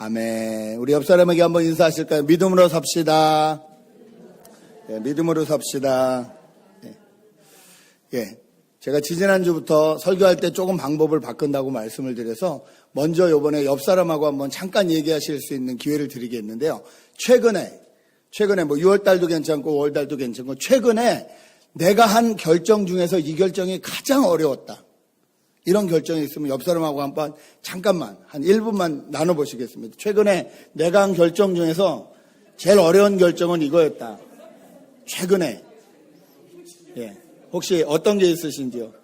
아멘. 우리 옆 사람에게 한번 인사하실까요? 믿음으로 삽시다. 예, 믿음으로 삽시다. 예. 제가 지지난주부터 설교할 때 조금 방법을 바꾼다고 말씀을 드려서 먼저 요번에 옆 사람하고 한번 잠깐 얘기하실 수 있는 기회를 드리겠는데요. 최근에 뭐 6월 달도 괜찮고 5월 달도 괜찮고 최근에 내가 한 결정 중에서 이 결정이 가장 어려웠다. 이런 결정이 있으면 옆 사람하고 한번 잠깐만 한 1분만 나눠보시겠습니다. 최근에 내가 한 결정 중에서 제일 어려운 결정은 이거였다. 최근에. 예. 혹시 어떤 게 있으신지요?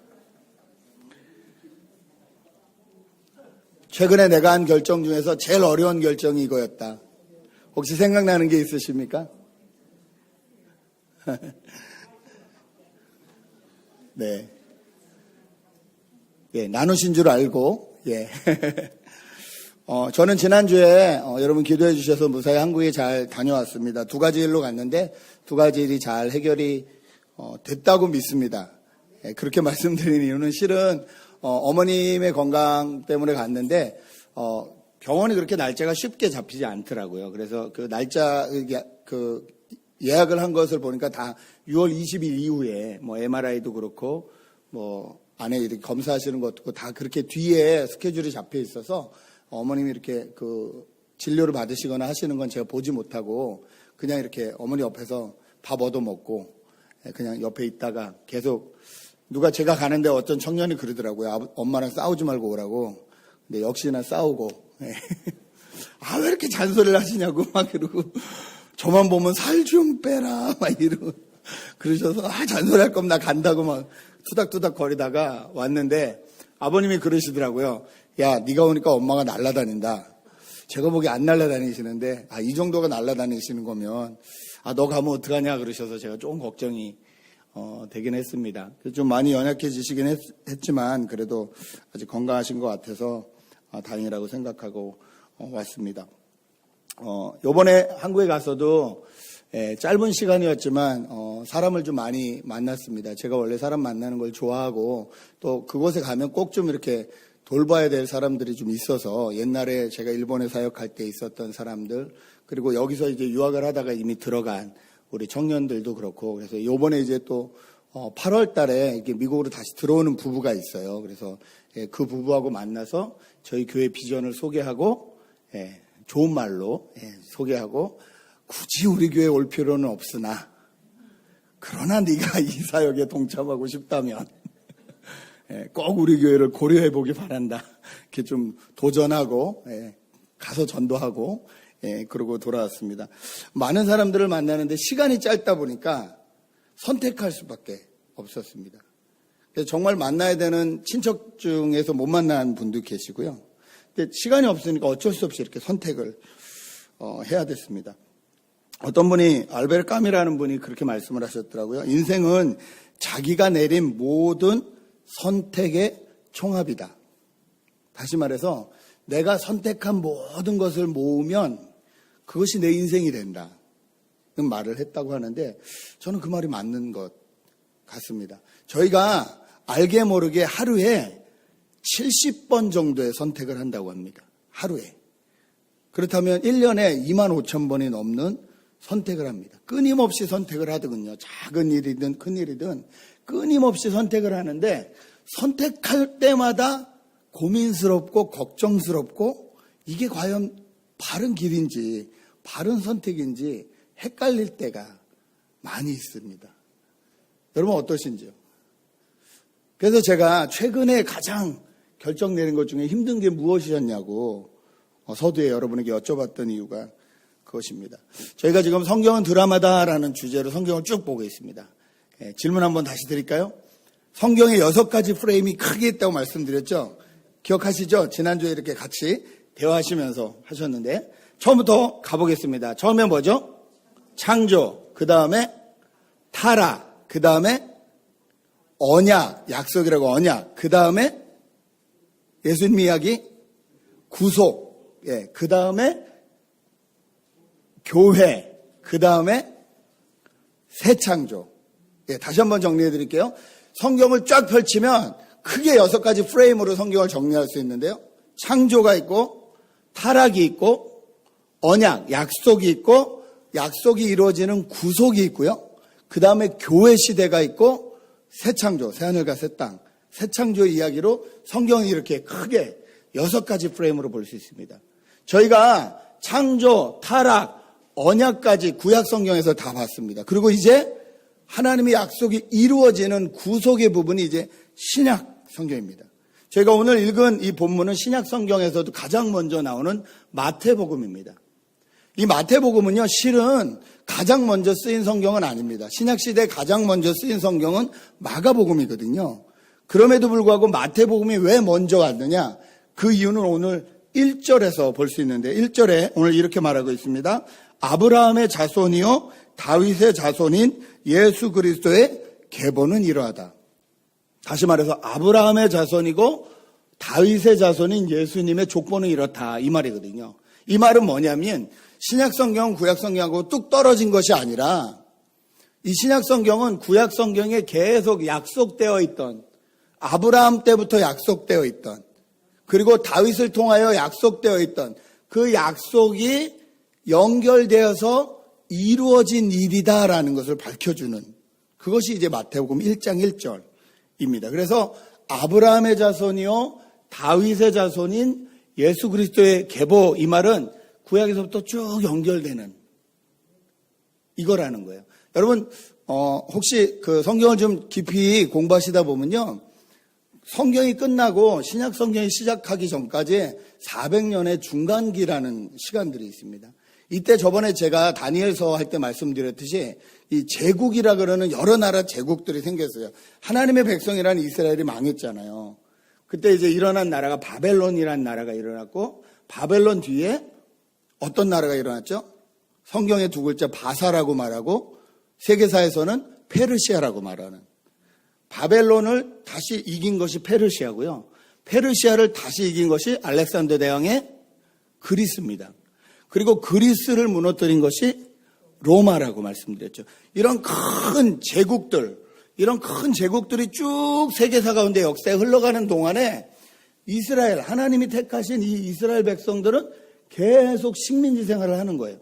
최근에 내가 한 결정 중에서 제일 어려운 결정이 이거였다. 혹시 생각나는 게 있으십니까? 네. 예, 나누신 줄 알고, 예. 저는 지난주에, 여러분 기도해 주셔서 무사히 한국에 잘 다녀왔습니다. 2가지 일로 갔는데, 2가지 일이 잘 해결이, 됐다고 믿습니다. 예, 그렇게 말씀드리는 이유는 실은, 어머님의 건강 때문에 갔는데, 병원이 그렇게 날짜가 쉽게 잡히지 않더라고요. 그래서 그 날짜, 그 예약을 한 것을 보니까 다 6월 20일 이후에, 뭐 MRI도 그렇고, 뭐, 안에 이렇게 검사하시는 것도 다 그렇게 뒤에 스케줄이 잡혀 있어서 어머님이 이렇게 그 진료를 받으시거나 하시는 건 제가 보지 못하고 그냥 이렇게 어머니 옆에서 밥 얻어먹고 그냥 옆에 있다가 계속 누가 제가 가는데 어떤 청년이 그러더라고요. 엄마랑 싸우지 말고 오라고. 근데 역시나 싸우고. 아, 왜 이렇게 잔소리를 하시냐고 막 이러고 저만 보면 살 좀 빼라 막 이러고 그러셔서 잔소리 할 거면 나 간다고 막 투닥투닥 거리다가 왔는데 아버님이 그러시더라고요. 야, 네가 오니까 엄마가 날아다닌다. 제가 보기에 안 날아다니시는데 이 정도가 날아다니시는 거면 너 가면 어떡하냐 그러셔서 제가 조금 걱정이 되긴 했습니다. 좀 많이 연약해지시긴 했지만 그래도 아직 건강하신 것 같아서 다행이라고 생각하고 왔습니다. 요번에 한국에 가서도 짧은 시간이었지만 사람을 좀 많이 만났습니다. 제가 원래 사람 만나는 걸 좋아하고 또 그곳에 가면 꼭 좀 이렇게 돌봐야 될 사람들이 좀 있어서 옛날에 제가 일본에 사역할 때 있었던 사람들 그리고 여기서 이제 유학을 하다가 이미 들어간 우리 청년들도 그렇고 그래서 요번에 이제 또 8월 달에 이렇게 미국으로 다시 들어오는 부부가 있어요. 그래서 그 부부하고 만나서 저희 교회 비전을 소개하고 좋은 말로 소개하고 굳이 우리 교회에 올 필요는 없으나 그러나 네가 이 사역에 동참하고 싶다면 꼭 우리 교회를 고려해 보기 바란다. 이렇게 좀 도전하고 가서 전도하고 그러고 돌아왔습니다. 많은 사람들을 만나는데 시간이 짧다 보니까 선택할 수밖에 없었습니다. 그래서 정말 만나야 되는 친척 중에서 못 만난 분도 계시고요. 근데 시간이 없으니까 어쩔 수 없이 이렇게 선택을 해야 됐습니다. 어떤 분이 알베르 까미라는 분이 그렇게 말씀을 하셨더라고요. 인생은 자기가 내린 모든 선택의 총합이다. 다시 말해서 내가 선택한 모든 것을 모으면 그것이 내 인생이 된다. 그런 말을 했다고 하는데 저는 그 말이 맞는 것 같습니다. 저희가 알게 모르게 하루에 70번 정도의 선택을 한다고 합니다. 하루에. 그렇다면 1년에 25,000번이 넘는 선택을 합니다. 끊임없이 선택을 하더군요. 작은 일이든 큰 일이든 끊임없이 선택을 하는데 선택할 때마다 고민스럽고 걱정스럽고 이게 과연 바른 길인지 바른 선택인지 헷갈릴 때가 많이 있습니다. 여러분 어떠신지요? 그래서 제가 최근에 가장 결정 내린 것 중에 힘든 게 무엇이었냐고 서두에 여러분에게 여쭤봤던 이유가 그것입니다. 저희가 지금 성경은 드라마다라는 주제로 성경을 쭉 보고 있습니다. 질문 한번 다시 드릴까요? 성경에 6가지 프레임이 크게 있다고 말씀드렸죠? 기억하시죠? 지난주에 이렇게 같이 대화하시면서 하셨는데 처음부터 가보겠습니다. 처음에 뭐죠? 창조, 그 다음에 타락, 그 다음에 언약, 약속이라고 언약, 그 다음에 예수님 이야기, 구속, 그 다음에 교회, 그 다음에 새 창조. 다시 한번 정리해 드릴게요. 성경을 쫙 펼치면 크게 6가지 프레임으로 성경을 정리할 수 있는데요. 창조가 있고, 타락이 있고 언약, 약속이 있고 약속이 이루어지는 구속이 있고요. 그 다음에 교회 시대가 있고 새 창조, 새 하늘과 새 땅, 새 창조의 이야기로 성경이 이렇게 크게 6가지 프레임으로 볼 수 있습니다. 저희가 창조, 타락, 언약까지 구약 성경에서 다 봤습니다. 그리고 이제 하나님의 약속이 이루어지는 구속의 부분이 이제 신약 성경입니다. 저희가 오늘 읽은 이 본문은 신약 성경에서도 가장 먼저 나오는 마태복음입니다. 이 마태복음은요, 실은 가장 먼저 쓰인 성경은 아닙니다. 신약 시대에 가장 먼저 쓰인 성경은 마가복음이거든요. 그럼에도 불구하고 마태복음이 왜 먼저 왔느냐? 그 이유는 오늘 1절에서 볼 수 있는데 1절에 오늘 이렇게 말하고 있습니다. 아브라함의 자손이요 다윗의 자손인 예수 그리스도의 계보는 이러하다. 다시 말해서 아브라함의 자손이고 다윗의 자손인 예수님의 족보는 이렇다, 이 말이거든요. 이 말은 뭐냐면 신약성경은 구약성경하고 뚝 떨어진 것이 아니라 이 신약성경은 구약성경에 계속 약속되어 있던, 아브라함 때부터 약속되어 있던, 그리고 다윗을 통하여 약속되어 있던 그 약속이 연결되어서 이루어진 일이다라는 것을 밝혀주는, 그것이 이제 마태복음 1장 1절입니다. 그래서 아브라함의 자손이요 다윗의 자손인 예수 그리스도의 계보, 이 말은 구약에서부터 쭉 연결되는 이거라는 거예요. 여러분 혹시 그 성경을 좀 깊이 공부하시다 보면요, 성경이 끝나고 신약 성경이 시작하기 전까지 400년의 중간기라는 시간들이 있습니다. 이때 저번에 제가 다니엘서 할 때 말씀드렸듯이 이 제국이라 그러는 여러 나라 제국들이 생겼어요. 하나님의 백성이라는 이스라엘이 망했잖아요. 그때 이제 일어난 나라가 바벨론이라는 나라가 일어났고, 바벨론 뒤에 어떤 나라가 일어났죠? 성경의 두 글자 바사라고 말하고 세계사에서는 페르시아라고 말하는, 바벨론을 다시 이긴 것이 페르시아고요. 페르시아를 다시 이긴 것이 알렉산더 대왕의 그리스입니다. 그리고 그리스를 무너뜨린 것이 로마라고 말씀드렸죠. 이런 큰 제국들, 이런 큰 제국들이 쭉 세계사 가운데 역사에 흘러가는 동안에 이스라엘, 하나님이 택하신 이 이스라엘 백성들은 계속 식민지 생활을 하는 거예요.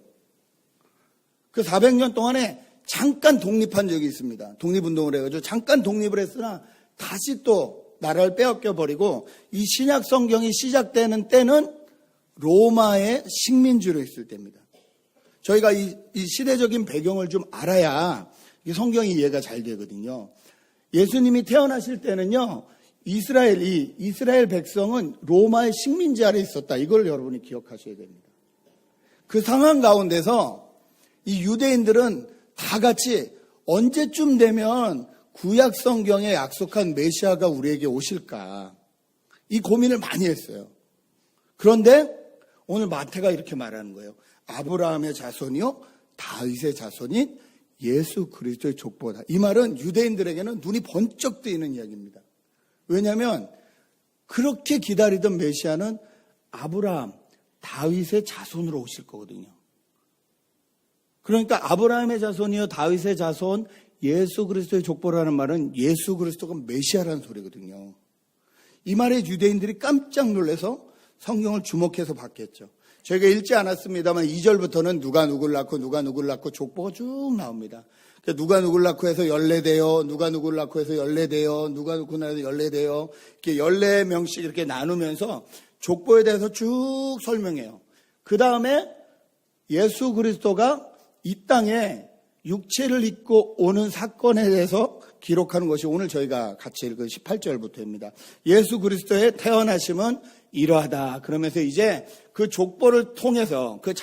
그 400년 동안에 잠깐 독립한 적이 있습니다. 독립운동을 해가지고 잠깐 독립을 했으나 다시 또 나라를 빼앗겨버리고, 이 신약 성경이 시작되는 때는 로마의 식민지로 있을 때입니다. 저희가 이 시대적인 배경을 좀 알아야 이 성경이 이해가 잘 되거든요. 예수님이 태어나실 때는요, 이스라엘 백성은 로마의 식민지 아래 있었다. 이걸 여러분이 기억하셔야 됩니다. 그 상황 가운데서 이 유대인들은 다 같이 언제쯤 되면 구약 성경에 약속한 메시아가 우리에게 오실까, 이 고민을 많이 했어요. 그런데 오늘 마태가 이렇게 말하는 거예요. 아브라함의 자손이요 다윗의 자손인 예수 그리스도의 족보다. 이 말은 유대인들에게는 눈이 번쩍 뜨이는 이야기입니다. 왜냐하면 그렇게 기다리던 메시아는 아브라함, 다윗의 자손으로 오실 거거든요. 그러니까 아브라함의 자손이요 다윗의 자손, 예수 그리스도의 족보라는 말은 예수 그리스도가 메시아라는 소리거든요. 이 말에 유대인들이 깜짝 놀라서 성경을 주목해서 봤겠죠. 저희가 읽지 않았습니다만 2절부터는 누가 누구를 낳고 족보가 쭉 나옵니다. 누가 누구를 낳고 해서 연례되어, 누가 누구를 낳고 해서 연례되어, 누가 누구를 낳고 해서 연례되어, 이렇게 14명씩 이렇게 나누면서 족보에 대해서 쭉 설명해요. 그 다음에 예수 그리스도가 이 땅에 육체를 입고 오는 사건에 대해서 기록하는 것이 오늘 저희가 같이 읽은 18절부터입니다. 예수 그리스도의 태어나심은 이러하다. 그러면서 이제 그 족보를 통해서 그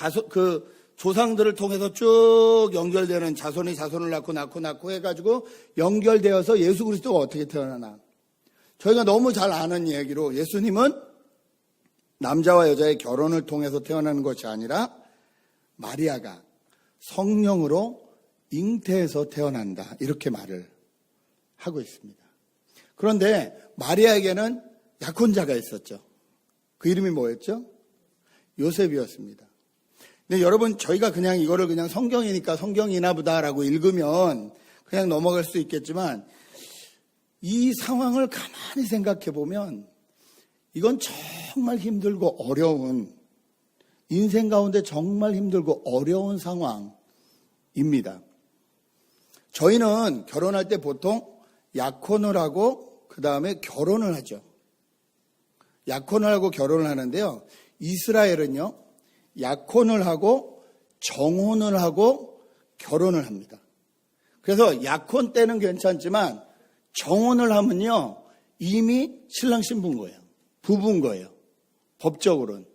조상들을 통해서 쭉 연결되는, 자손이 자손을 낳고 해가지고 연결되어서 예수 그리스도가 어떻게 태어나나. 저희가 너무 잘 아는 이야기로 예수님은 남자와 여자의 결혼을 통해서 태어나는 것이 아니라 마리아가 성령으로 잉태해서 태어난다, 이렇게 말을 하고 있습니다. 그런데 마리아에게는 약혼자가 있었죠. 그 이름이 뭐였죠? 요셉이었습니다. 근데 여러분, 저희가 그냥 이거를 그냥 성경이니까 성경이나 보다라고 읽으면 그냥 넘어갈 수 있겠지만, 이 상황을 가만히 생각해 보면 이건 정말 힘들고 어려운 인생 가운데 정말 힘들고 어려운 상황입니다. 저희는 결혼할 때 보통 약혼을 하고 그 다음에 결혼을 하죠. 약혼을 하고 결혼을 하는데요. 이스라엘은요, 약혼을 하고 정혼을 하고 결혼을 합니다. 그래서 약혼 때는 괜찮지만 정혼을 하면요, 이미 신랑 신부인 거예요. 부부인 거예요. 법적으로는.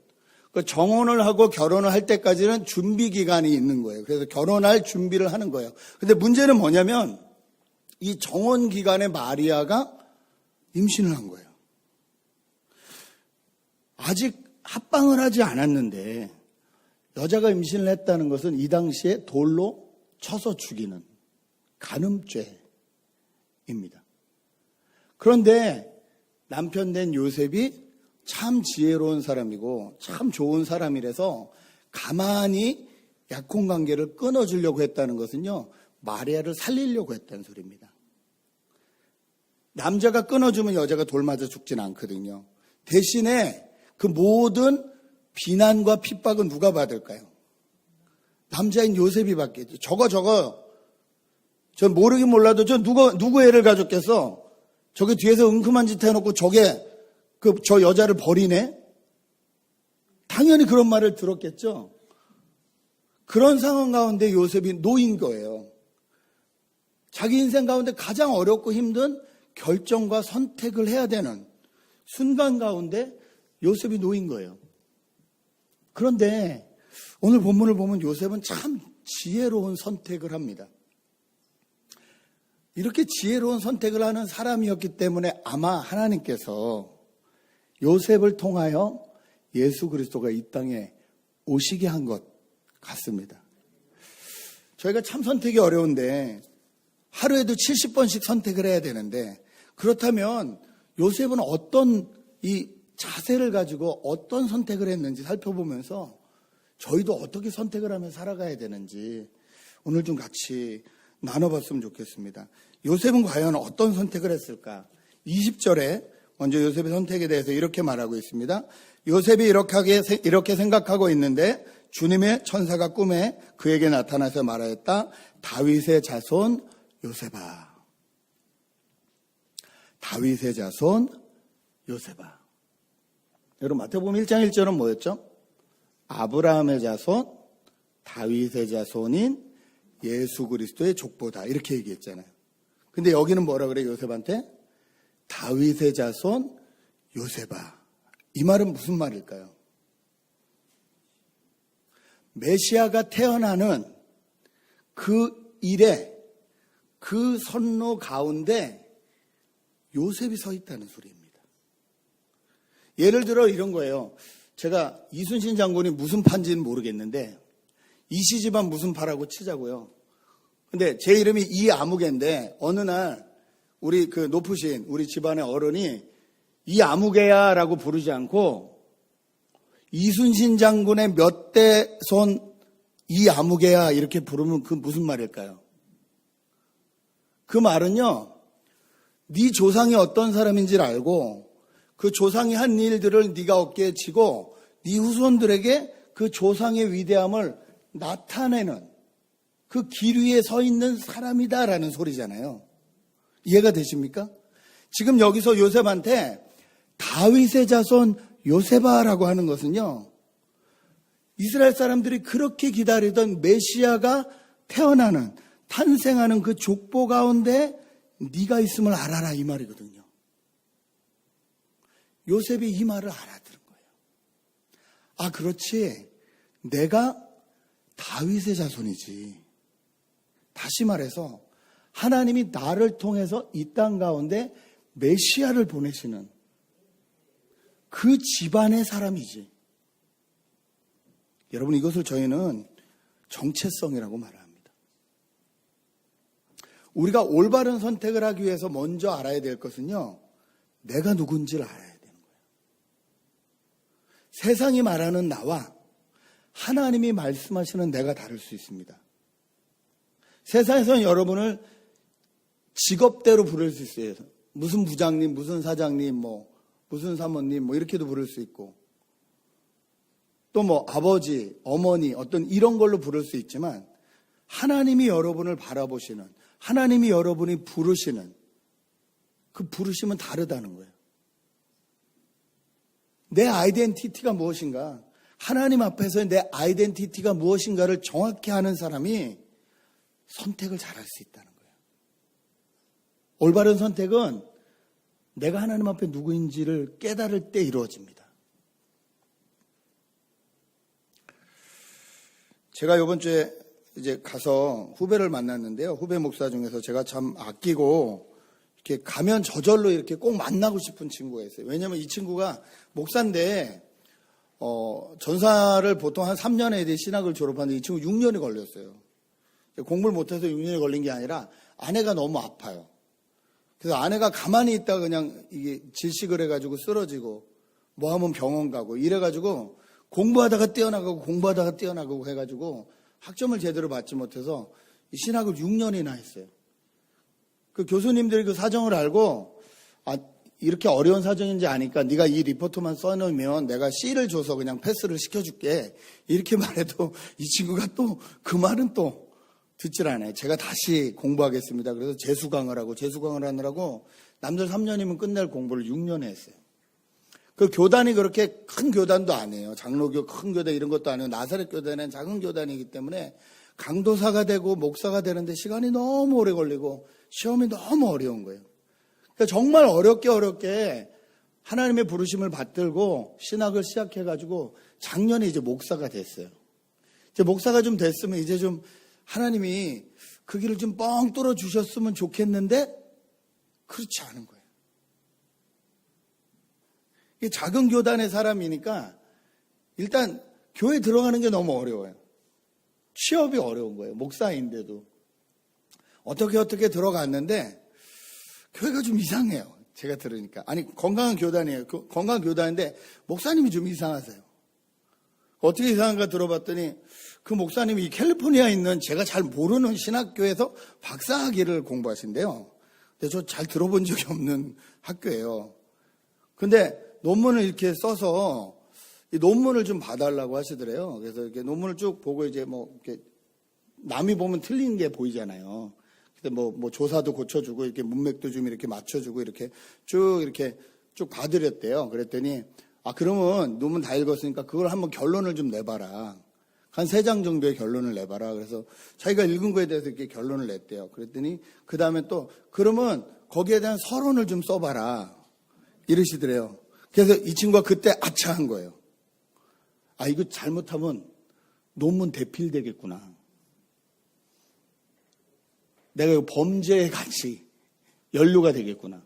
그 정혼을 하고 결혼을 할 때까지는 준비 기간이 있는 거예요. 그래서 결혼할 준비를 하는 거예요. 근데 문제는 뭐냐면 이 정혼 기간에 마리아가 임신을 한 거예요. 아직 합방을 하지 않았는데 여자가 임신을 했다는 것은 이 당시에 돌로 쳐서 죽이는 간음죄입니다. 그런데 남편 된 요셉이 참 지혜로운 사람이고 참 좋은 사람이라서 가만히 약혼 관계를 끊어주려고 했다는 것은요, 마리아를 살리려고 했다는 소리입니다. 남자가 끊어주면 여자가 돌 맞아 죽진 않거든요. 대신에 그 모든 비난과 핍박은 누가 받을까요? 남자인 요셉이 받겠죠. 전 모르긴 몰라도 누구 애를 가졌겠어? 저게 뒤에서 은큼한 짓 해놓고 저 여자를 버리네? 당연히 그런 말을 들었겠죠. 그런 상황 가운데 요셉이 놓인 거예요. 자기 인생 가운데 가장 어렵고 힘든 결정과 선택을 해야 되는 순간 가운데 요셉이 놓인 거예요. 그런데 오늘 본문을 보면 요셉은 참 지혜로운 선택을 합니다. 이렇게 지혜로운 선택을 하는 사람이었기 때문에 아마 하나님께서 요셉을 통하여 예수 그리스도가 이 땅에 오시게 한 것 같습니다. 저희가 참 선택이 어려운데 하루에도 70번씩 선택을 해야 되는데, 그렇다면 요셉은 어떤 이 자세를 가지고 어떤 선택을 했는지 살펴보면서 저희도 어떻게 선택을 하며 살아가야 되는지 오늘 좀 같이 나눠봤으면 좋겠습니다. 요셉은 과연 어떤 선택을 했을까? 20절에 먼저 요셉의 선택에 대해서 이렇게 말하고 있습니다. 요셉이 이렇게 생각하고 있는데 주님의 천사가 꿈에 그에게 나타나서 말하였다. 다윗의 자손 요셉아. 다윗의 자손 요셉아. 여러분 마태복음 1장 1절은 뭐였죠? 아브라함의 자손, 다윗의 자손인 예수 그리스도의 족보다, 이렇게 얘기했잖아요. 근데 여기는 뭐라 그래요? 요셉한테? 다윗의 자손 요셉아. 이 말은 무슨 말일까요? 메시아가 태어나는 그 일에, 그 선로 가운데 요셉이 서 있다는 소리입니다. 예를 들어 이런 거예요. 제가 이순신 장군이 무슨 파인지는 모르겠는데 이시집안 무슨 파라고 치자고요. 근데 제 이름이 이아무개인데 어느 날 우리 그 높으신 우리 집안의 어른이 이아무개야라고 부르지 않고 이순신 장군의 몇 대 손 이아무개야 이렇게 부르면 그 무슨 말일까요? 그 말은요, 네 조상이 어떤 사람인지를 알고 그 조상이 한 일들을 네가 어깨에 지고 네 후손들에게 그 조상의 위대함을 나타내는 그 길 위에 서 있는 사람이다라는 소리잖아요. 이해가 되십니까? 지금 여기서 요셉한테 다윗의 자손 요셉아라고 하는 것은요, 이스라엘 사람들이 그렇게 기다리던 메시아가 태어나는, 탄생하는 그 족보 가운데 네가 있음을 알아라 이 말이거든요. 요셉이 이 말을 알아들은 거예요. 아, 그렇지. 내가 다윗의 자손이지. 다시 말해서 하나님이 나를 통해서 이 땅 가운데 메시아를 보내시는 그 집안의 사람이지. 여러분, 이것을 저희는 정체성이라고 말합니다. 우리가 올바른 선택을 하기 위해서 먼저 알아야 될 것은요, 내가 누군지를 알아야 되는 거예요. 세상이 말하는 나와 하나님이 말씀하시는 내가 다를 수 있습니다. 세상에서는 여러분을 직업대로 부를 수 있어요. 무슨 부장님, 무슨 사장님, 무슨 사모님, 이렇게도 부를 수 있고. 또 뭐 아버지, 어머니 어떤 이런 걸로 부를 수 있지만 하나님이 여러분을 바라보시는, 하나님이 여러분이 부르시는 그 부르심은 다르다는 거예요. 내 아이덴티티가 무엇인가, 하나님 앞에서 내 아이덴티티가 무엇인가를 정확히 아는 사람이 선택을 잘할 수 있다는 거예요. 올바른 선택은 내가 하나님 앞에 누구인지를 깨달을 때 이루어집니다. 제가 이번 주에 이제 가서 후배를 만났는데요. 후배 목사 중에서 제가 참 아끼고 이렇게 가면 저절로 이렇게 꼭 만나고 싶은 친구가 있어요. 왜냐하면 이 친구가 목사인데 전사를 보통 한 3년 해야 돼 신학을 졸업하는데 이 친구 6년이 걸렸어요. 공부를 못해서 6년이 걸린 게 아니라 아내가 너무 아파요. 그래서 아내가 가만히 있다가 그냥 이게 질식을 해가지고 쓰러지고 뭐 하면 병원 가고 이래가지고 공부하다가 뛰어나가고 해가지고 학점을 제대로 받지 못해서 이 신학을 6년이나 했어요. 그 교수님들이 그 사정을 알고 이렇게 어려운 사정인지 아니까 네가 이 리포트만 써놓으면 내가 C를 줘서 그냥 패스를 시켜줄게. 이렇게 말해도 이 친구가 또 그 말은 또 듣질 않아요. 제가 다시 공부하겠습니다. 그래서 재수강을 하느라고 남들 3년이면 끝낼 공부를 6년에 했어요. 그 교단이 그렇게 큰 교단도 아니에요. 장로교 큰 교단 이런 것도 아니에요. 나사렛 교단은 작은 교단이기 때문에 강도사가 되고 목사가 되는데 시간이 너무 오래 걸리고 시험이 너무 어려운 거예요. 그러니까 정말 어렵게 하나님의 부르심을 받들고 신학을 시작해가지고 작년에 이제 목사가 됐어요. 이제 목사가 좀 됐으면 이제 좀 하나님이 그 길을 좀 뻥 뚫어 주셨으면 좋겠는데 그렇지 않은 거예요. 이게 작은 교단의 사람이니까 일단 교회 들어가는 게 너무 어려워요. 취업이 어려운 거예요. 목사인데도. 어떻게 들어갔는데 교회가 좀 이상해요. 제가 들으니까. 아니 건강한 교단이에요. 건강한 교단인데 목사님이 좀 이상하세요. 어떻게 이상한가 들어봤더니 그 목사님이 이 캘리포니아에 있는 제가 잘 모르는 신학교에서 박사학위를 공부하신대요. 근데 저 잘 들어본 적이 없는 학교예요. 근데 논문을 이렇게 써서 이 논문을 좀 봐달라고 하시더래요. 그래서 이렇게 논문을 쭉 보고 이제 뭐 이렇게 남이 보면 틀린 게 보이잖아요. 근데 뭐 조사도 고쳐주고 이렇게 문맥도 좀 이렇게 맞춰주고 이렇게 쭉 봐드렸대요. 그랬더니 그러면 논문 다 읽었으니까 그걸 한번 결론을 좀 내봐라. 한 3장 정도의 결론을 내봐라. 그래서 자기가 읽은 거에 대해서 이렇게 결론을 냈대요. 그랬더니 그 다음에 또 그러면 거기에 대한 서론을 좀 써봐라. 이러시더래요. 그래서 이 친구가 그때 아차한 거예요. 이거 잘못하면 논문 대필되겠구나. 내가 이거 범죄의 같이 연루가 되겠구나.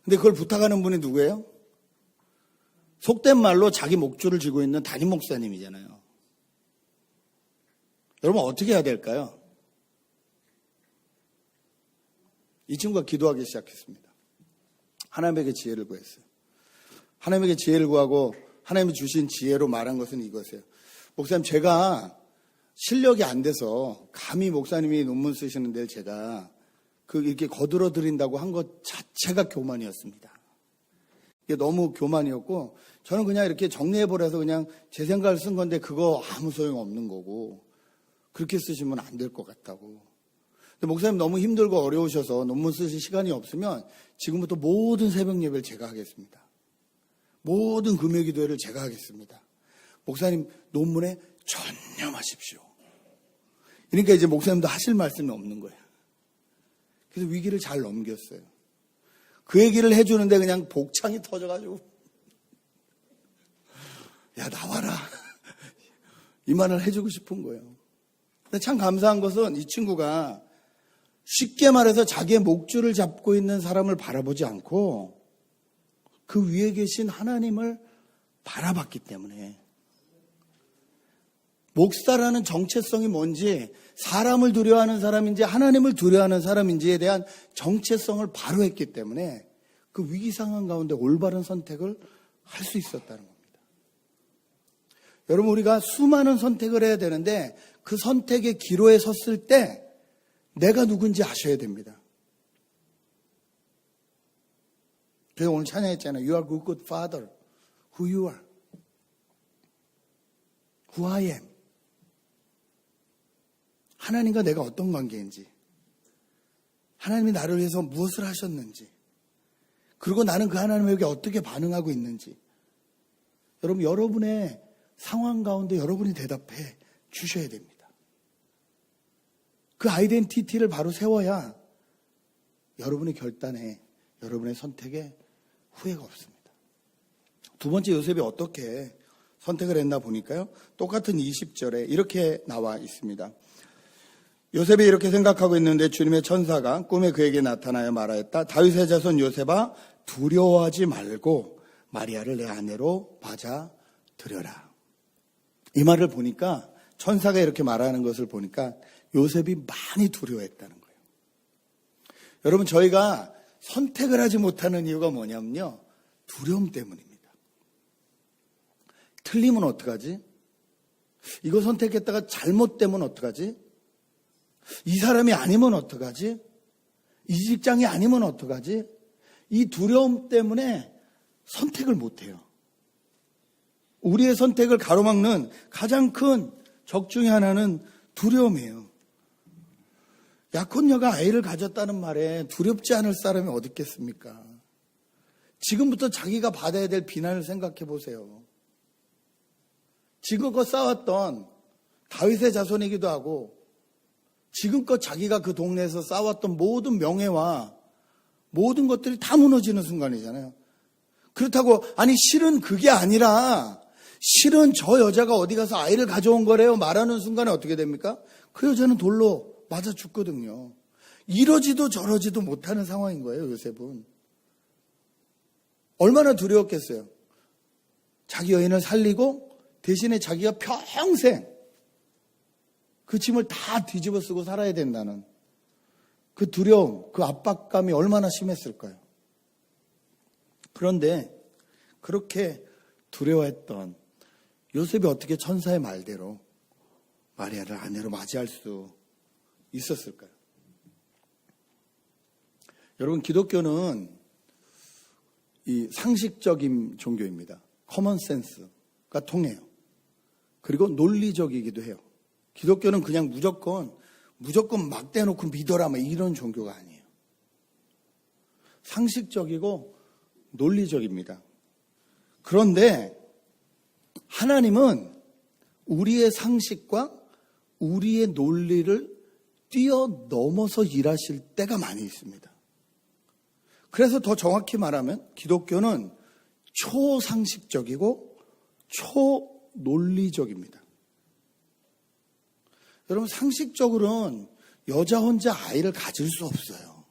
근데 그걸 부탁하는 분이 누구예요? 속된 말로 자기 목줄을 쥐고 있는 담임 목사님이잖아요. 여러분 어떻게 해야 될까요? 이 친구가 기도하기 시작했습니다. 하나님에게 지혜를 구했어요. 하나님에게 지혜를 구하고 하나님이 주신 지혜로 말한 것은 이것이에요. 목사님, 제가 실력이 안 돼서 감히 목사님이 논문 쓰시는데 제가 이렇게 거들어 드린다고 한 것 자체가 교만이었습니다. 이게 너무 교만이었고 저는 그냥 이렇게 정리해보라서 그냥 제 생각을 쓴 건데 그거 아무 소용 없는 거고 그렇게 쓰시면 안 될 것 같다고. 근데 목사님 너무 힘들고 어려우셔서 논문 쓰실 시간이 없으면 지금부터 모든 새벽 예배를 제가 하겠습니다. 모든 금요 기도회를 제가 하겠습니다. 목사님 논문에 전념하십시오. 그러니까 이제 목사님도 하실 말씀이 없는 거예요. 그래서 위기를 잘 넘겼어요. 그 얘기를 해주는데 그냥 복창이 터져가지고 야 나와라 이 말을 해주고 싶은 거예요. 근데 참 감사한 것은 이 친구가 쉽게 말해서 자기의 목줄을 잡고 있는 사람을 바라보지 않고 그 위에 계신 하나님을 바라봤기 때문에 목사라는 정체성이 뭔지 사람을 두려워하는 사람인지 하나님을 두려워하는 사람인지에 대한 정체성을 바로 했기 때문에 그 위기 상황 가운데 올바른 선택을 할 수 있었다는 겁니다. 여러분 우리가 수많은 선택을 해야 되는데 그 선택의 기로에 섰을 때 내가 누군지 아셔야 됩니다. 제가 오늘 찬양했잖아요. You are good, good father. Who you are. Who I am. 하나님과 내가 어떤 관계인지, 하나님이 나를 위해서 무엇을 하셨는지, 그리고 나는 그 하나님에게 어떻게 반응하고 있는지, 여러분, 여러분의 상황 가운데 여러분이 대답해 주셔야 됩니다. 그 아이덴티티를 바로 세워야 여러분의 결단에, 여러분의 선택에 후회가 없습니다. 두 번째, 요셉이 어떻게 선택을 했나 보니까요, 똑같은 20절에 이렇게 나와 있습니다. 요셉이 이렇게 생각하고 있는데 주님의 천사가 꿈에 그에게 나타나여 말하였다. 다윗의 자손 요셉아, 두려워하지 말고 마리아를 내 아내로 맞아들여라. 이 말을 보니까, 천사가 이렇게 말하는 것을 보니까 요셉이 많이 두려워했다는 거예요. 여러분, 저희가 선택을 하지 못하는 이유가 뭐냐면요, 두려움 때문입니다. 틀리면 어떡하지? 이거 선택했다가 잘못되면 어떡하지? 이 사람이 아니면 어떡하지? 이 직장이 아니면 어떡하지? 이 두려움 때문에 선택을 못해요. 우리의 선택을 가로막는 가장 큰 적 중에 하나는 두려움이에요. 약혼녀가 아이를 가졌다는 말에 두렵지 않을 사람이 어디 있겠습니까? 지금부터 자기가 받아야 될 비난을 생각해 보세요. 지금껏 쌓았던 다윗의 자손이기도 하고, 지금껏 자기가 그 동네에서 쌓았던 모든 명예와 모든 것들이 다 무너지는 순간이잖아요. 그렇다고, 아니 실은 그게 아니라 실은 저 여자가 어디 가서 아이를 가져온 거래요 말하는 순간에 어떻게 됩니까? 그 여자는 돌로 맞아 죽거든요. 이러지도 저러지도 못하는 상황인 거예요. 요셉은 얼마나 두려웠겠어요. 자기 여인을 살리고 대신에 자기가 평생 그 짐을 다 뒤집어 쓰고 살아야 된다는 그 두려움, 그 압박감이 얼마나 심했을까요? 그런데 그렇게 두려워했던 요셉이 어떻게 천사의 말대로 마리아를 아내로 맞이할 수 있었을까요? 여러분, 기독교는 이 상식적인 종교입니다. 커먼 센스가 통해요. 그리고 논리적이기도 해요. 기독교는 그냥 무조건 막 대놓고 믿어라 이런 종교가 아니에요. 상식적이고 논리적입니다. 그런데 하나님은 우리의 상식과 우리의 논리를 뛰어넘어서 일하실 때가 많이 있습니다. 그래서 더 정확히 말하면 기독교는 초상식적이고 초논리적입니다. 여러분, 상식적으로는 여자 혼자 아이를 가질 수 없어요.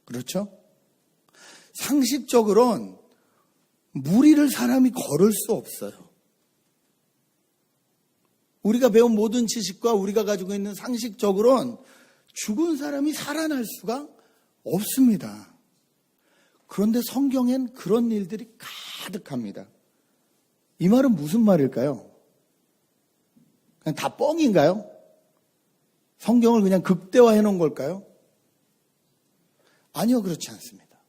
그렇죠? 상식적으로는 무리를 사람이 걸을 수 없어요. 우리가 배운 모든 지식과 우리가 가지고 있는 상식적으로는 죽은 사람이 살아날 수가 없습니다. 그런데 성경엔 그런 일들이 가득합니다. 이 말은 무슨 말일까요? 그냥 다 뻥인가요? 성경을 그냥 극대화해 놓은 걸까요? 아니요, 그렇지 않습니다.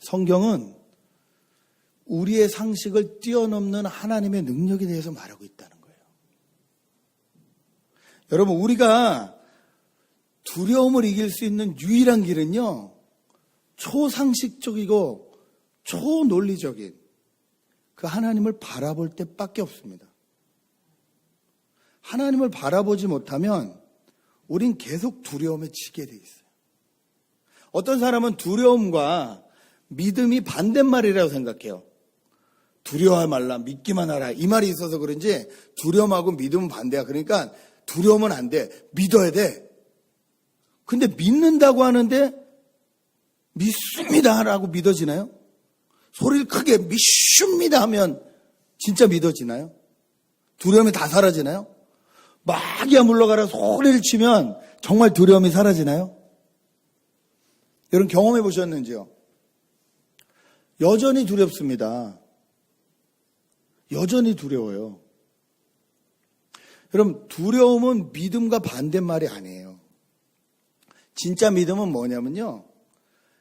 성경은 우리의 상식을 뛰어넘는 하나님의 능력에 대해서 말하고 있다는 거예요. 여러분, 우리가 두려움을 이길 수 있는 유일한 길은요, 초상식적이고 초논리적인 그 하나님을 바라볼 때밖에 없습니다. 하나님을 바라보지 못하면 우린 계속 두려움에 지게 돼 있어요. 어떤 사람은 두려움과 믿음이 반대말이라고 생각해요. 두려워하지 말라, 믿기만 하라. 이 말이 있어서 그런지 두려움하고 믿음은 반대야. 그러니까 두려우면 안 돼. 믿어야 돼. 근데 믿는다고 하는데 믿습니다 라고 믿어지나요? 소리를 크게 믿습니다 하면 진짜 믿어지나요? 두려움이 다 사라지나요? 막이야 물러가라 소리를 치면 정말 두려움이 사라지나요? 여러분, 경험해 보셨는지요? 여전히 두렵습니다. 여전히 두려워요. 여러분, 두려움은 믿음과 반대말이 아니에요. 진짜 믿음은 뭐냐면요,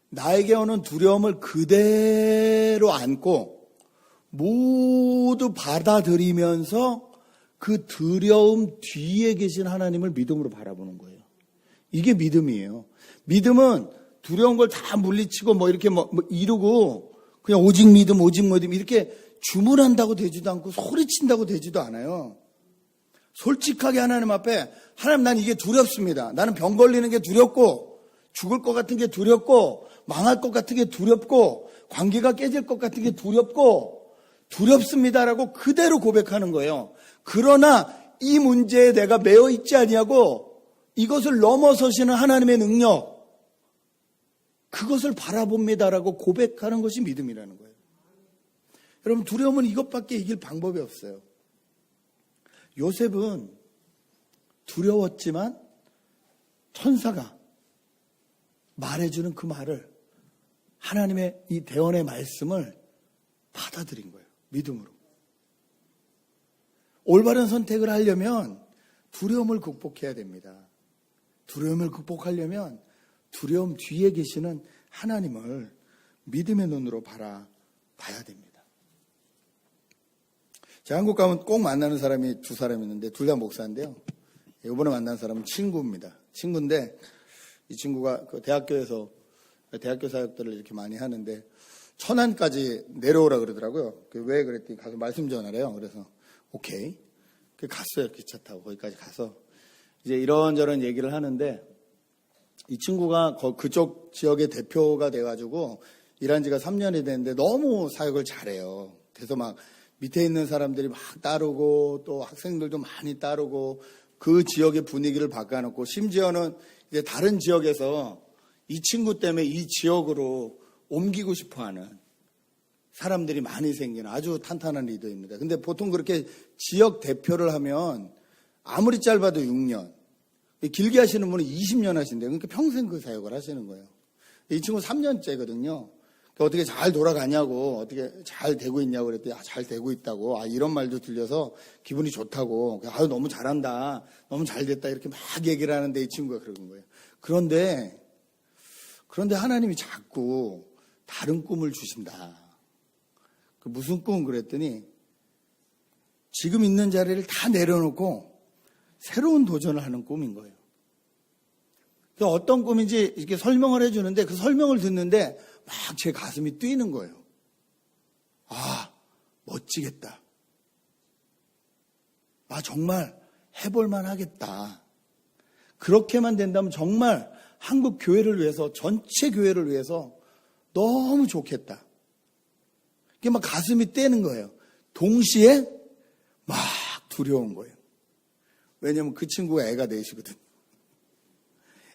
나에게 오는 두려움을 그대로 안고 모두 받아들이면서 그 두려움 뒤에 계신 하나님을 믿음으로 바라보는 거예요. 이게 믿음이에요. 믿음은 두려운 걸 다 물리치고 이렇게 이루고 그냥 오직 믿음 이렇게 주문한다고 되지도 않고 소리친다고 되지도 않아요. 솔직하게 하나님 앞에 하나님 난 이게 두렵습니다. 나는 병 걸리는 게 두렵고 죽을 것 같은 게 두렵고 망할 것 같은 게 두렵고 관계가 깨질 것 같은 게 두렵고 두렵습니다라고 그대로 고백하는 거예요. 그러나 이 문제에 내가 매여 있지 아니하고 이것을 넘어서시는 하나님의 능력 그것을 바라봅니다라고 고백하는 것이 믿음이라는 거예요. 여러분 두려움은 이것밖에 이길 방법이 없어요. 요셉은 두려웠지만 천사가 말해주는 그 말을 하나님의 이 대언의 말씀을 받아들인 거예요. 믿음으로. 올바른 선택을 하려면 두려움을 극복해야 됩니다. 두려움을 극복하려면 두려움 뒤에 계시는 하나님을 믿음의 눈으로 바라봐야 됩니다. 제가 한국 가면 꼭 만나는 사람이 두 사람 있는데 둘 다 목사인데요. 이번에 만난 사람은 친구입니다. 친구인데 이 친구가 그 대학교에서 대학교 사역들을 이렇게 많이 하는데 천안까지 내려오라 그러더라고요. 왜 그랬더니 가서 말씀 전하래요. 그래서 오케이. 갔어요. 기차 타고 거기까지 가서 이제 이런저런 얘기를 하는데 이 친구가 그쪽 지역의 대표가 돼가지고 일한 지가 3년이 됐는데 너무 사역을 잘해요. 그래서 막 밑에 있는 사람들이 막 따르고 또 학생들도 많이 따르고 그 지역의 분위기를 바꿔놓고 심지어는 이제 다른 지역에서 이 친구 때문에 이 지역으로 옮기고 싶어하는 사람들이 많이 생기는 아주 탄탄한 리더입니다. 근데 보통 그렇게 지역 대표를 하면 아무리 짧아도 6년, 길게 하시는 분은 20년 하신대요. 그러니까 평생 그 사역을 하시는 거예요. 이 친구 3년째거든요. 어떻게 잘 돌아가냐고, 어떻게 잘 되고 있냐고 그랬더니 잘 되고 있다고, 이런 말도 들려서 기분이 좋다고, 너무 잘한다, 너무 잘 됐다 이렇게 막 얘기를 하는데 이 친구가 그런 거예요. 그런데 하나님이 자꾸 다른 꿈을 주신다. 무슨 꿈 그랬더니 지금 있는 자리를 다 내려놓고 새로운 도전을 하는 꿈인 거예요. 어떤 꿈인지 이렇게 설명을 해주는데 그 설명을 듣는데 막 제 가슴이 뛰는 거예요. 멋지겠다. 정말 해볼만 하겠다. 그렇게만 된다면 정말 한국 교회를 위해서, 전체 교회를 위해서 너무 좋겠다. 이게 막 가슴이 떼는 거예요. 동시에 막 두려운 거예요. 왜냐면 그 친구가 애가 넷이거든.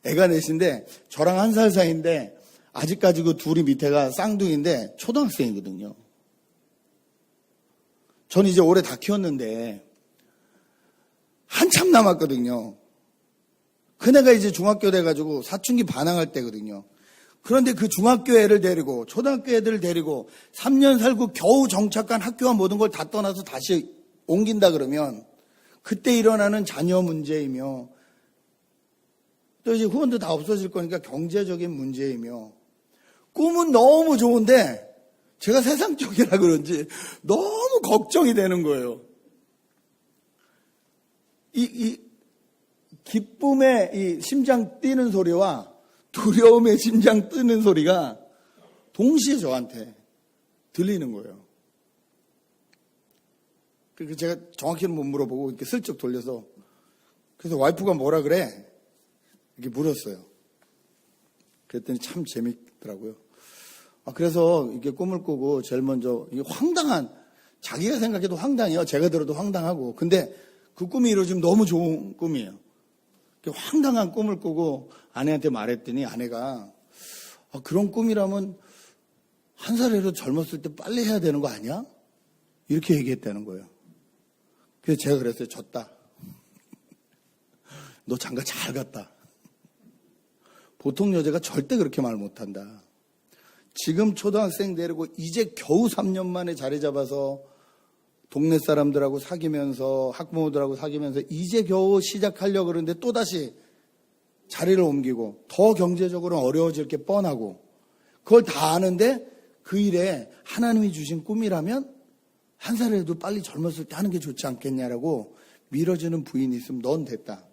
애가 넷인데 저랑 1살 사이인데 아직까지 그 둘이 밑에가 쌍둥이인데 초등학생이거든요. 전 이제 올해 다 키웠는데 한참 남았거든요. 큰애가 이제 중학교 돼가지고 사춘기 반항할 때거든요. 그런데 그 중학교 애를 데리고 초등학교 애들을 데리고 3년 살고 겨우 정착한 학교와 모든 걸 다 떠나서 다시 옮긴다 그러면 그때 일어나는 자녀 문제이며 또 이제 후원도 다 없어질 거니까 경제적인 문제이며 꿈은 너무 좋은데 제가 세상적이라 그런지 너무 걱정이 되는 거예요. 이 기쁨의 이 심장 뛰는 소리와 두려움의 심장 뛰는 소리가 동시에 저한테 들리는 거예요. 그래서 제가 정확히는 못 물어보고 이렇게 슬쩍 돌려서 그래서 와이프가 뭐라 그래? 이렇게 물었어요. 그랬더니 참 재밌더라고요. 그래서 이렇게 꿈을 꾸고 제일 먼저 이게 황당한 자기가 생각해도 황당해요. 제가 들어도 황당하고. 근데 그 꿈이 이루어지면 너무 좋은 꿈이에요. 황당한 꿈을 꾸고 아내한테 말했더니 아내가 그런 꿈이라면 1살이라도 젊었을 때 빨리 해야 되는 거 아니야? 이렇게 얘기했다는 거예요. 그래서 제가 그랬어요. 졌다. 너 장가 잘 갔다. 보통 여자가 절대 그렇게 말 못한다. 지금 초등학생 데리고 이제 겨우 3년 만에 자리 잡아서 동네 사람들하고 사귀면서 학부모들하고 사귀면서 이제 겨우 시작하려고 그러는데 또다시 자리를 옮기고 더 경제적으로 어려워질 게 뻔하고 그걸 다 아는데 그 일에 하나님이 주신 꿈이라면 한 살이라도 빨리 젊었을 때 하는 게 좋지 않겠냐라고 밀어주는 부인이 있으면 넌 됐다.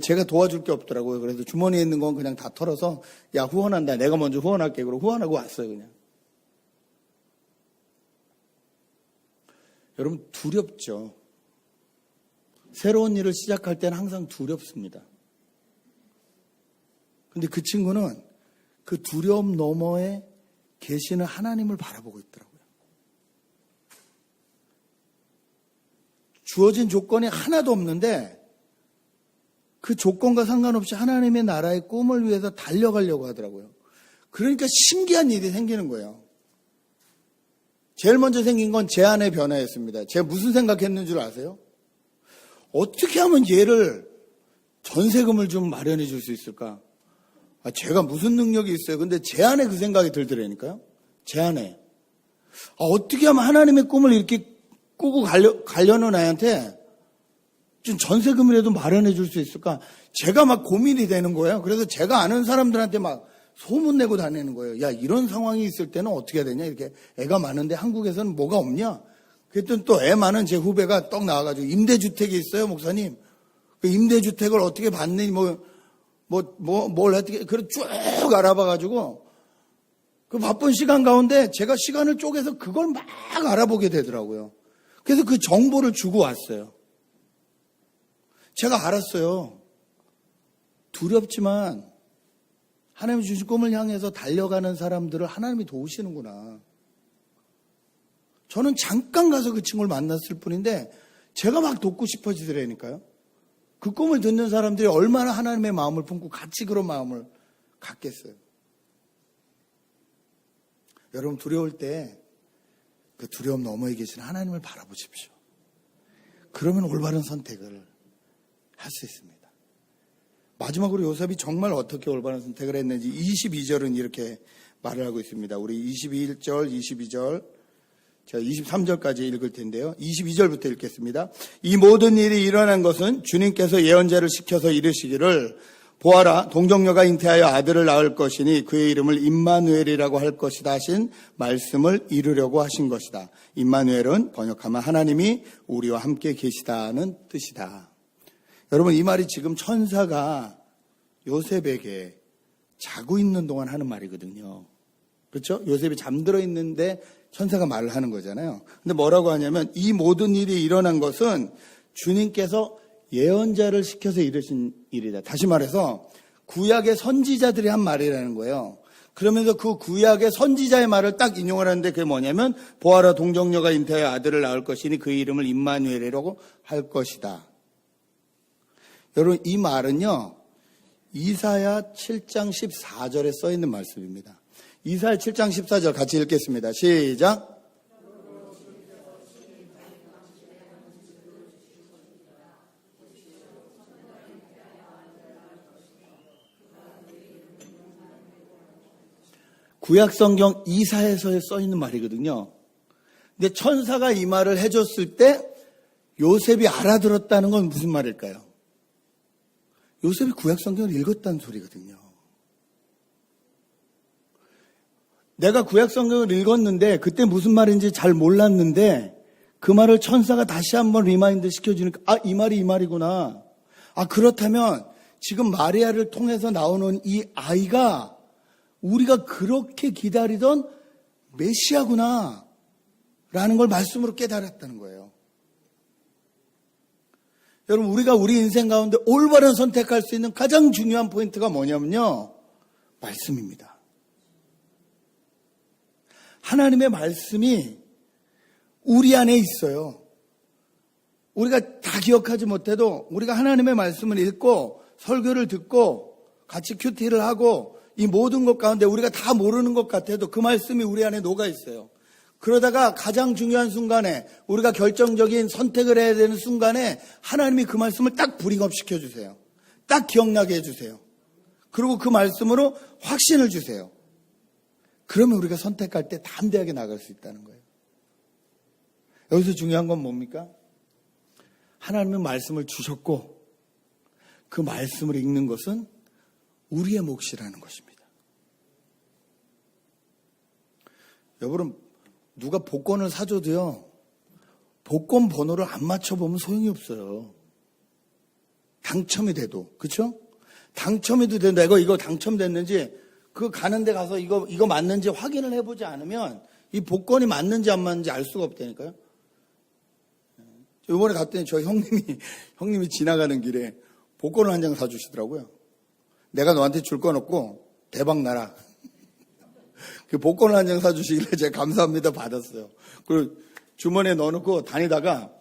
제가 도와줄 게 없더라고요. 그래서 주머니에 있는 건 그냥 다 털어서 야 후원한다. 내가 먼저 후원할게. 그러고 후원하고 왔어요. 그냥. 여러분 두렵죠. 새로운 일을 시작할 때는 항상 두렵습니다. 근데 그 친구는 그 두려움 너머에 계시는 하나님을 바라보고 있더라고요. 주어진 조건이 하나도 없는데 그 조건과 상관없이 하나님의 나라의 꿈을 위해서 달려가려고 하더라고요. 그러니까 신기한 일이 생기는 거예요. 제일 먼저 생긴 건 제 안의 변화였습니다. 제가 무슨 생각했는 줄 아세요? 어떻게 하면 얘를 전세금을 좀 마련해 줄 수 있을까? 제가 무슨 능력이 있어요? 근데 제 안에 그 생각이 들더라니까요. 제 안에. 어떻게 하면 하나님의 꿈을 이렇게 꾸고 가려는 아이한테 좀 전세금이라도 마련해 줄 수 있을까? 제가 막 고민이 되는 거예요. 그래서 제가 아는 사람들한테 막 소문내고 다니는 거예요. 야, 이런 상황이 있을 때는 어떻게 해야 되냐? 이렇게 애가 많은데 한국에서는 뭐가 없냐? 그랬더니 또 애 많은 제 후배가 떡 나와가지고 임대주택이 있어요, 목사님. 그 임대주택을 어떻게 받느니 뭘 어떻게, 그걸 쭉 알아봐가지고 그 바쁜 시간 가운데 제가 시간을 쪼개서 그걸 막 알아보게 되더라고요. 그래서 그 정보를 주고 왔어요. 제가 알았어요. 두렵지만 하나님이 주신 꿈을 향해서 달려가는 사람들을 하나님이 도우시는구나. 저는 잠깐 가서 그 친구를 만났을 뿐인데 제가 막 돕고 싶어지더라니까요. 그 꿈을 듣는 사람들이 얼마나 하나님의 마음을 품고 같이 그런 마음을 갖겠어요. 여러분 두려울 때 그 두려움 너머에 계신 하나님을 바라보십시오. 그러면 올바른 선택을 할 수 있습니다. 마지막으로 요셉이 정말 어떻게 올바른 선택을 했는지 22절은 이렇게 말을 하고 있습니다. 우리 21절, 22절, 제가 23절까지 읽을 텐데요. 22절부터 읽겠습니다. 이 모든 일이 일어난 것은 주님께서 예언자를 시켜서 이르시기를 보아라, 동정녀가 잉태하여 아들을 낳을 것이니 그의 이름을 임마누엘이라고 할 것이다 하신 말씀을 이루려고 하신 것이다. 임마누엘은 번역하면 하나님이 우리와 함께 계시다는 뜻이다. 여러분, 이 말이 지금 천사가 요셉에게 자고 있는 동안 하는 말이거든요. 그렇죠? 요셉이 잠들어 있는데 천사가 말을 하는 거잖아요. 근데 뭐라고 하냐면 이 모든 일이 일어난 것은 주님께서 예언자를 시켜서 이르신 일이다. 다시 말해서 구약의 선지자들이 한 말이라는 거예요. 그러면서 그 구약의 선지자의 말을 딱 인용을 하는데 그게 뭐냐면 보아라, 동정녀가 잉태하여 아들을 낳을 것이니 그의 이름을 임마누엘이라고 할 것이다. 여러분, 이 말은요 이사야 7장 14절에 써 있는 말씀입니다. 이사야 7장 14절 같이 읽겠습니다. 시작. 구약성경 이사야서에 써 있는 말이거든요. 근데 천사가 이 말을 해줬을 때 요셉이 알아들었다는 건 무슨 말일까요? 요셉이 구약성경을 읽었다는 소리거든요. 내가 구약성경을 읽었는데 그때 무슨 말인지 잘 몰랐는데 그 말을 천사가 다시 한번 리마인드 시켜주니까 이 말이 이 말이구나. 그렇다면 지금 마리아를 통해서 나오는 이 아이가 우리가 그렇게 기다리던 메시아구나 라는 걸 말씀으로 깨달았다는 거예요. 여러분, 우리가 우리 인생 가운데 올바른 선택할 수 있는 가장 중요한 포인트가 뭐냐면요, 말씀입니다. 하나님의 말씀이 우리 안에 있어요. 우리가 다 기억하지 못해도 우리가 하나님의 말씀을 읽고 설교를 듣고 같이 큐티를 하고 이 모든 것 가운데 우리가 다 모르는 것 같아도 그 말씀이 우리 안에 녹아 있어요. 그러다가 가장 중요한 순간에 우리가 결정적인 선택을 해야 되는 순간에 하나님이 그 말씀을 딱 브링업시켜 주세요. 딱 기억나게 해주세요. 그리고 그 말씀으로 확신을 주세요. 그러면 우리가 선택할 때 담대하게 나갈 수 있다는 거예요. 여기서 중요한 건 뭡니까? 하나님의 말씀을 주셨고 그 말씀을 읽는 것은 우리의 몫이라는 것입니다. 여러분, 누가 복권을 사줘도요, 복권 번호를 안 맞춰보면 소용이 없어요. 당첨이 돼도. 그렇죠? 당첨이 돼도 내가 이거 당첨됐는지 그 가는 데 가서 이거 맞는지 확인을 해보지 않으면 이 복권이 맞는지 안 맞는지 알 수가 없다니까요. 이번에 갔더니 저 형님이 지나가는 길에 복권을 한 장 사주시더라고요. 내가 너한테 줄 건 없고 대박 나라. 그 복권을 한 장 사주시길래 제가 감사합니다 받았어요. 그리고 주머니에 넣어놓고 다니다가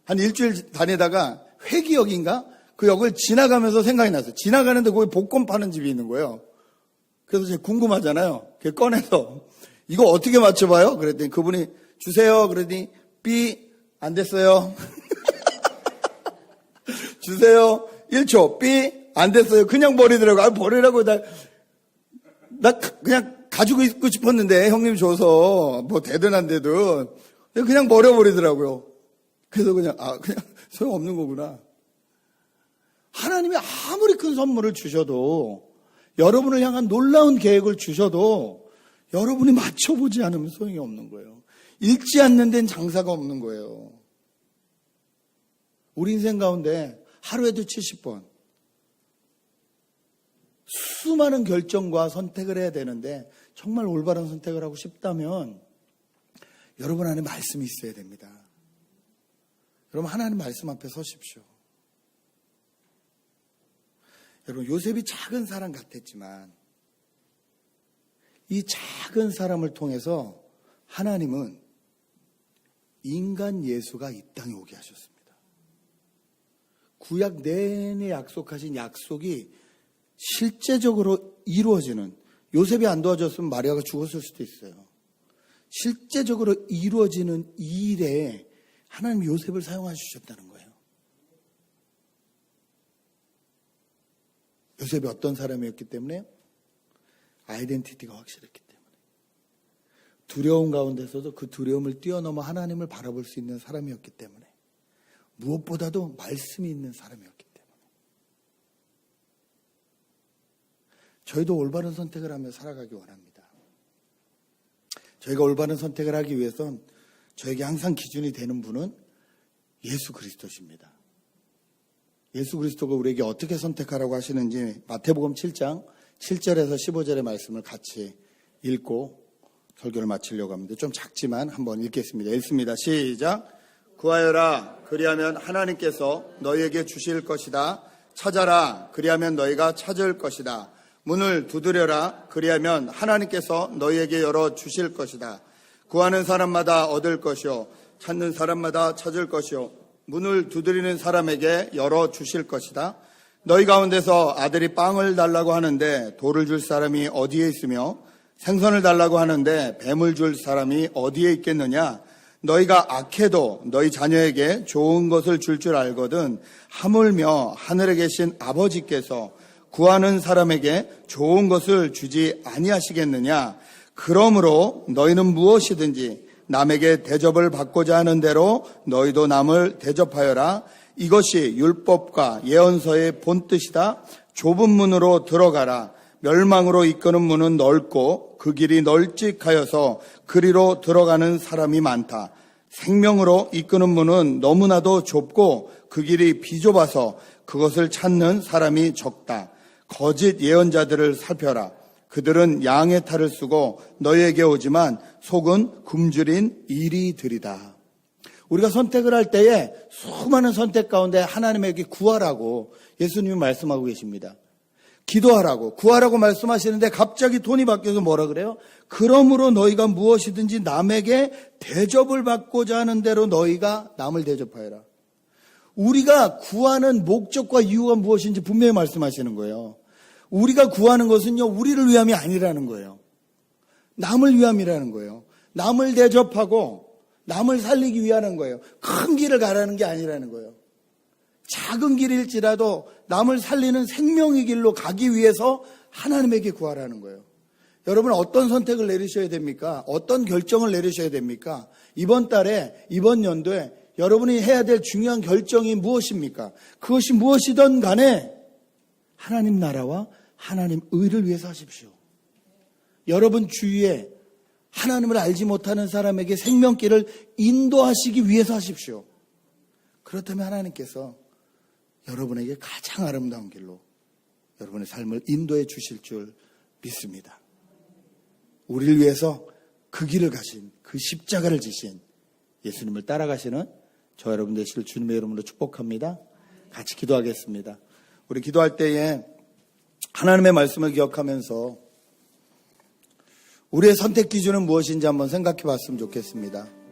한 일주일 다니다가 회기역인가? 그 역을 지나가면서 생각이 났어요. 지나가는데 거기 복권 파는 집이 있는 거예요. 그래서 제가 궁금하잖아요. 그 꺼내서 이거 어떻게 맞춰봐요? 그랬더니 그분이 주세요. 그랬더니 삐 안 됐어요. 주세요. 1초 삐 안 됐어요. 그냥 버리더라고요. 아, 버리라고 나 그냥 가지고 있고 싶었는데 형님이 줘서 뭐 되든 안 되든 그냥 버려버리더라고요. 그래서 그냥 소용없는 거구나. 하나님이 아무리 큰 선물을 주셔도 여러분을 향한 놀라운 계획을 주셔도 여러분이 맞춰보지 않으면 소용이 없는 거예요. 읽지 않는 데는 장사가 없는 거예요. 우리 인생 가운데 하루에도 70번 수많은 결정과 선택을 해야 되는데 정말 올바른 선택을 하고 싶다면 여러분 안에 말씀이 있어야 됩니다. 여러분 하나님 말씀 앞에 서십시오. 여러분 요셉이 작은 사람 같았지만 이 작은 사람을 통해서 하나님은 인간 예수가 이 땅에 오게 하셨습니다. 구약 내내 약속하신 약속이 실제적으로 이루어지는, 요셉이 안 도와줬으면 마리아가 죽었을 수도 있어요. 실제적으로 이루어지는 이 일에 하나님 요셉을 사용하셨다는 거예요. 요셉이 어떤 사람이었기 때문에? 아이덴티티가 확실했기 때문에. 두려움 가운데서도 그 두려움을 뛰어넘어 하나님을 바라볼 수 있는 사람이었기 때문에. 무엇보다도 말씀이 있는 사람이었기 때문에. 저희도 올바른 선택을 하며 살아가기 원합니다. 저희가 올바른 선택을 하기 위해선 저에게 항상 기준이 되는 분은 예수 그리스도십니다. 예수 그리스도가 우리에게 어떻게 선택하라고 하시는지 마태복음 7장 7절에서 15절의 말씀을 같이 읽고 설교를 마치려고 합니다. 좀 작지만 한번 읽겠습니다. 읽습니다. 시작. 구하여라. 그리하면 하나님께서 너희에게 주실 것이다. 찾아라. 그리하면 너희가 찾을 것이다. 문을 두드려라. 그리하면 하나님께서 너희에게 열어 주실 것이다. 구하는 사람마다 얻을 것이요 찾는 사람마다 찾을 것이요 문을 두드리는 사람에게 열어 주실 것이다. 너희 가운데서 아들이 빵을 달라고 하는데 돌을 줄 사람이 어디에 있으며 생선을 달라고 하는데 뱀을 줄 사람이 어디에 있겠느냐? 너희가 악해도 너희 자녀에게 좋은 것을 줄 알거든 하물며 하늘에 계신 아버지께서 구하는 사람에게 좋은 것을 주지 아니하시겠느냐? 그러므로 너희는 무엇이든지 남에게 대접을 받고자 하는 대로 너희도 남을 대접하여라. 이것이 율법과 예언서의 본뜻이다. 좁은 문으로 들어가라. 멸망으로 이끄는 문은 넓고 그 길이 널찍하여서 그리로 들어가는 사람이 많다. 생명으로 이끄는 문은 너무나도 좁고 그 길이 비좁아서 그것을 찾는 사람이 적다. 거짓 예언자들을 살펴라. 그들은 양의 탈을 쓰고 너희에게 오지만 속은 굶주린 이리들이다. 우리가 선택을 할 때에 수많은 선택 가운데 하나님에게 구하라고 예수님이 말씀하고 계십니다. 기도하라고, 구하라고 말씀하시는데 갑자기 톤이 바뀌어서 뭐라 그래요? 그러므로 너희가 무엇이든지 남에게 대접을 받고자 하는 대로 너희가 남을 대접하여라. 우리가 구하는 목적과 이유가 무엇인지 분명히 말씀하시는 거예요. 우리가 구하는 것은요, 우리를 위함이 아니라는 거예요. 남을 위함이라는 거예요. 남을 대접하고 남을 살리기 위하는 거예요. 큰 길을 가라는 게 아니라는 거예요. 작은 길일지라도 남을 살리는 생명의 길로 가기 위해서 하나님에게 구하라는 거예요. 여러분 어떤 선택을 내리셔야 됩니까? 어떤 결정을 내리셔야 됩니까? 이번 달에, 이번 연도에 여러분이 해야 될 중요한 결정이 무엇입니까? 그것이 무엇이든 간에 하나님 나라와 하나님 의를 위해서 하십시오. 여러분 주위에 하나님을 알지 못하는 사람에게 생명길을 인도하시기 위해서 하십시오. 그렇다면 하나님께서 여러분에게 가장 아름다운 길로 여러분의 삶을 인도해 주실 줄 믿습니다. 우리를 위해서 그 길을 가신, 그 십자가를 지신 예수님을 따라가시는 저 여러분 되시길 주님의 이름으로 축복합니다. 같이 기도하겠습니다. 우리 기도할 때에 하나님의 말씀을 기억하면서 우리의 선택 기준은 무엇인지 한번 생각해 봤으면 좋겠습니다.